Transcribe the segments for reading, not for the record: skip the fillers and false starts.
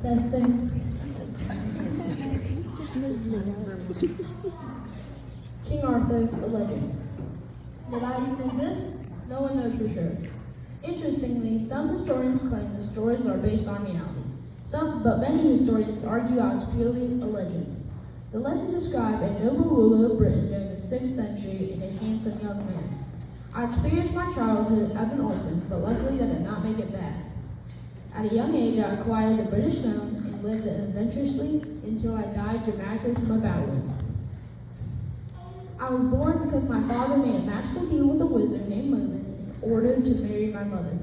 Testing. King Arthur, the legend. Did I even exist? No one knows for sure. Interestingly, some historians claim the stories are based on reality. But many historians argue I was purely a legend. The legends describe a noble ruler of Britain during the 6th century and a handsome young man. I experienced my childhood as an orphan, but luckily that did not make it bad. At a young age, I acquired the British throne and lived adventurously until I died dramatically from a battle wound. I was born because my father made a magical deal with a wizard named Merlin in order to marry my mother.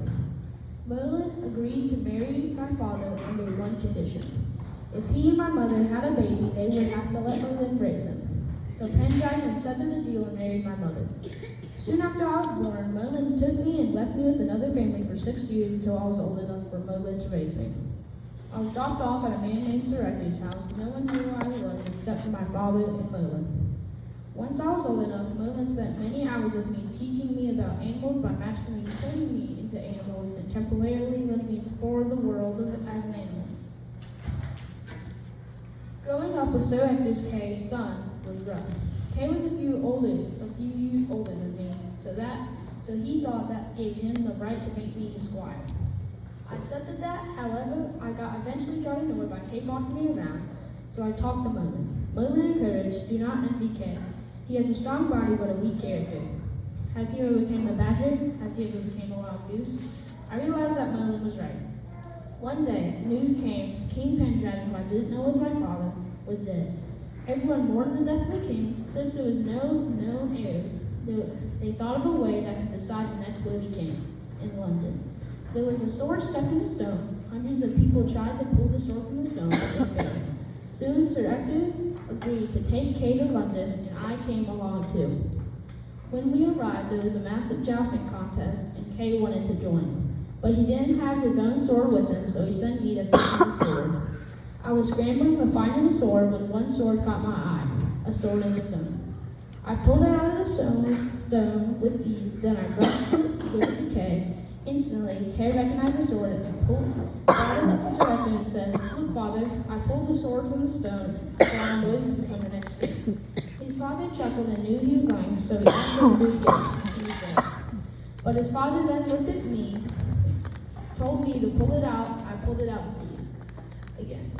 Merlin agreed to marry my father under one condition. If he and my mother had a baby, they would have to let Merlin raise him. So Pendragon accepted the deal and married my mother. Soon after I was born, Merlin took me and left me with another family for 6 years until I was old enough for Merlin to raise me. I was dropped off at a man named Sir Ector's house. No one knew where I was except for my father and Merlin. Once I was old enough, Merlin spent many hours with me, teaching me about animals by magically turning me into animals and temporarily letting me explore the world as an animal. Growing up with Sir Ector's Kay's son was rough. Kay was a few years older than me, so he thought that gave him the right to make me his squire. I accepted that. However, I eventually got annoyed by Kay bossing me around, so I talked to Merlin. Merlin encouraged, "Do not envy Kay. He has a strong body but a weak character. Has he ever become a badger? Has he ever become a wild goose?" I realized that Merlin was right. One day, news came. King Pendragon, who I didn't know was my father, was dead. Everyone mourned the death of the king. Since there was no known heirs, they thought of a way that could decide the next worthy king in London. There was a sword stuck in a stone. Hundreds of people tried to pull the sword from the stone, but they failed. Soon, Sir Ector agreed to take Kay to London, and I came along too. When we arrived, there was a massive jousting contest, and Kay wanted to join. But he didn't have his own sword with him, so he sent me to fetch the sword. I was scrambling to find him a sword when one sword caught my eye, a sword in a stone. I pulled it out of the stone with ease, then I brushed it to give it to Kay. Instantly, Kay recognized the sword and brought it up to Sir Ector and said, "Look, father, I pulled the sword from the stone, so I'm ready to become the next king." His father chuckled and knew he was lying, so he asked him to do it again, and he was dead. But his father then looked at me, told me to pull it out. I pulled it out with ease again.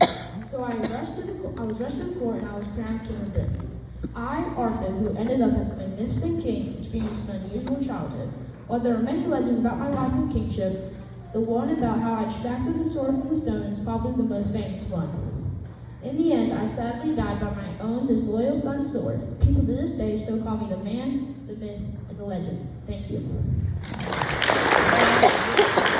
So I was rushed to the court, and I was crowned king of Britain. I, Arthur, who ended up as a magnificent king, experienced an unusual childhood. While there are many legends about my life and kingship, the one about how I extracted the sword from the stone is probably the most famous one. In the end, I sadly died by my own disloyal son's sword. People to this day still call me the man, the myth, and the legend. Thank you.